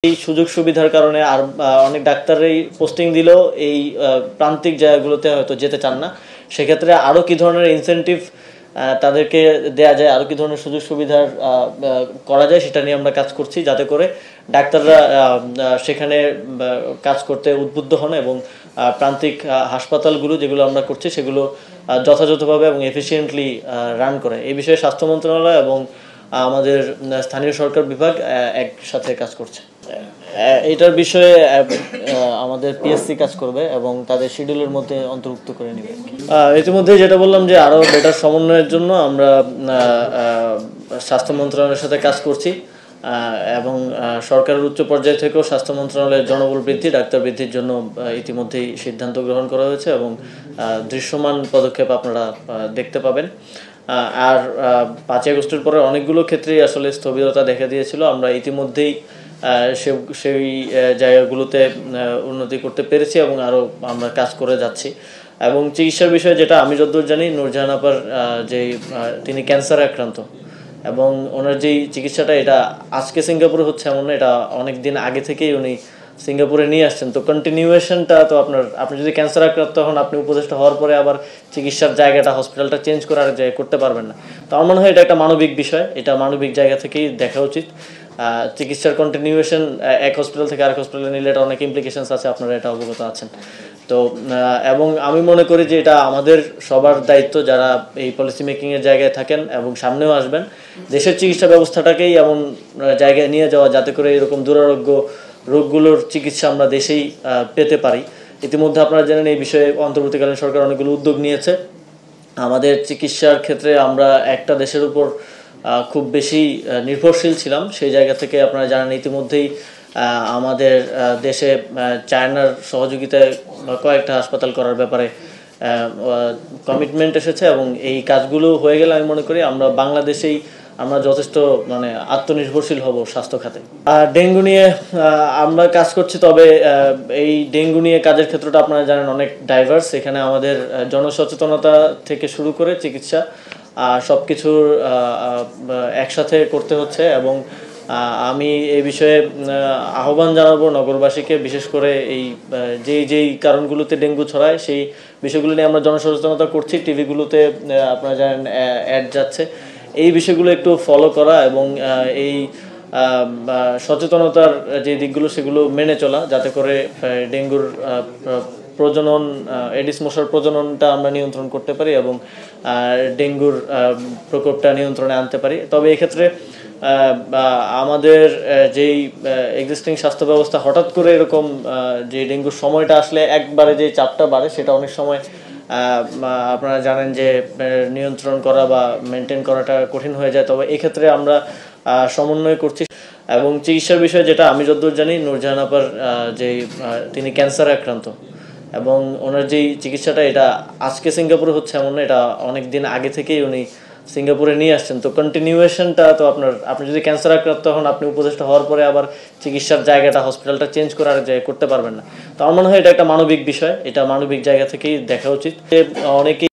এই সুযোগ সুবিধার কারণে আর অনেক ডাক্তারই পোস্টিং দিলেও এই প্রান্তিক জায়গাগুলোতে হয়তো যেতে চান না। সেক্ষেত্রে আরও কী ধরনের ইনসেন্টিভ তাদেরকে দেয়া যায়, আরও কী ধরনের সুযোগ সুবিধার করা যায় সেটা নিয়ে আমরা কাজ করছি, যাতে করে ডাক্তাররা সেখানে কাজ করতে উদ্বুদ্ধ হন এবং প্রান্তিক হাসপাতালগুলো যেগুলো আমরা করছি সেগুলো যথাযথভাবে এবং এফিসিয়েন্টলি রান করে। এই বিষয়ে স্বাস্থ্য মন্ত্রণালয় এবং আমাদের স্থানীয় সরকার বিভাগ একসাথে কাজ করছে। এটার বিষয়ে আমাদের পিএসসি কাজ করবে এবং তাদের শিডিউলের মধ্যে অন্তর্ভুক্ত করে নেবে। ইতিমধ্যে যেটা বললাম যে আরও বেটার সমন্বয়ের জন্য আমরা স্বাস্থ্য মন্ত্রণালয়ের সাথে কাজ করছি এবং সরকারের উচ্চ পর্যায় থেকেও স্বাস্থ্য মন্ত্রণালয়ের জনবল বৃদ্ধি, ডাক্তার বৃদ্ধির জন্য ইতিমধ্যেই সিদ্ধান্ত গ্রহণ করা হয়েছে এবং দৃশ্যমান পদক্ষেপ আপনারা দেখতে পাবেন। আর 5 আগস্টের পরে অনেকগুলো ক্ষেত্রেই আসলে স্থবিরতা দেখা দিয়েছিল। আমরা ইতিমধ্যেই সেই জায়গাগুলোতে উন্নতি করতে পেরেছি এবং আরও আমরা কাজ করে যাচ্ছি। এবং চিকিৎসার বিষয়ে যেটা আমি যতদূর জানি, নূরজাহান আপার তিনি ক্যান্সারে আক্রান্ত এবং ওনার যেই চিকিৎসাটা এটা আজকে সিঙ্গাপুরে হচ্ছে এমন না, এটা অনেক দিন আগে থেকেই উনি সিঙ্গাপুরে নিয়ে আসছেন। তো কন্টিনিউয়েশনটা তো আপনি যদি ক্যান্সার আক্রান্ত হন, আপনি উপদেষ্টা হওয়ার পরে আবার চিকিৎসার জায়গাটা, হসপিটালটা চেঞ্জ করে আরেক জায়গায় করতে পারবেন না। তো আমার মনে হয় এটা একটা মানবিক বিষয়, এটা মানবিক জায়গা থেকেই দেখা উচিত। চিকিৎসার কন্টিনিউয়েশন এক হসপিটাল থেকে আরেক হসপিটালে নিলে এটা অনেক ইমপ্লিকেশনস আছে, আপনারা এটা অবগত আছেন। তো এবং আমি মনে করি যে এটা আমাদের সবার দায়িত্ব, যারা এই পলিসি মেকিংয়ের জায়গায় থাকেন এবং সামনেও আসবেন, দেশের চিকিৎসা ব্যবস্থাটাকেই এমন জায়গায় নিয়ে যাওয়া যাতে করে এরকম দুরারোগ্য রোগগুলোর চিকিৎসা আমরা দেশেই পেতে পারি। ইতিমধ্যে আপনারা জানেন এই বিষয়ে অন্তর্বর্তীকালীন সরকার অনেকগুলো উদ্যোগ নিয়েছে। আমাদের চিকিৎসার ক্ষেত্রে আমরা একটা দেশের উপর খুব বেশি নির্ভরশীল ছিলাম, সেই জায়গা থেকে আপনারা জানেন ইতিমধ্যেই আমাদের দেশে চায়নার সহযোগিতায় কয়েকটা হাসপাতাল করার ব্যাপারে কমিটমেন্ট এসেছে এবং এই কাজগুলো হয়ে গেলে আমি মনে করি আমরা বাংলাদেশেই আমরা যথেষ্ট আত্মনির্ভরশীল হব স্বাস্থ্য খাতে। ডেঙ্গু নিয়ে আমরা কাজ করছি, তবে এই ডেঙ্গু নিয়ে কাজের ক্ষেত্রটা আপনারা জানেন অনেক ডাইভার্স। এখানে আমাদের জনসচেতনতা থেকে শুরু করে চিকিৎসা সব কিছুর একসাথে করতে হচ্ছে এবং আমি এই বিষয়ে আহ্বান জানাবো নগরবাসীকে, বিশেষ করে এই যেই কারণগুলোতে ডেঙ্গু ছড়ায় সেই বিষয়গুলো নিয়ে আমরা জনসচেতনতা করছি। টিভিগুলোতে আপনারা জানেন অ্যাড যাচ্ছে, এই বিষয়গুলো একটু ফলো করা এবং এই সচেতনতার যে দিকগুলো সেগুলো মেনে চলা, যাতে করে ডেঙ্গুর প্রজনন, এডিস মশার প্রজননটা আমরা নিয়ন্ত্রণ করতে পারি এবং ডেঙ্গুর প্রকোপটা নিয়ন্ত্রণে আনতে পারি। তবে এক্ষেত্রে আমাদের যেই এক্সিস্টিং স্বাস্থ্য ব্যবস্থা হঠাৎ করে এরকম যে ডেঙ্গুর সময়টা আসলে একবারে যে চাপটা বাড়ে, সেটা অনেক সময় আপনারা জানেন যে নিয়ন্ত্রণ করা বা মেনটেন করাটা কঠিন হয়ে যায়। তবে এক্ষেত্রে আমরা সমন্বয় করছি এবং চিকিৎসার বিষয়ে যেটা আমি যতদূর জানি, নূরজাহান আপার তিনি ক্যান্সারে আক্রান্ত এবং ওনার যেই চিকিৎসাটা এটা আজকে সিঙ্গাপুরে হচ্ছে এমন না, এটা অনেক দিন আগে থেকেই উনি সিঙ্গাপুরে নিয়ে আসছেন। তো কন্টিনিউয়েশনটা তো আপনি যদি ক্যান্সার আক্রান্ত হন, আপনি উপদেষ্টা হওয়ার পরে আবার চিকিৎসার জায়গাটা, হসপিটালটা চেঞ্জ করে আরেক জায়গায় করতে পারবেন না। তো আমার মনে হয় এটা একটা মানবিক বিষয়, এটা মানবিক জায়গা থেকেই দেখা উচিত। অনেকেই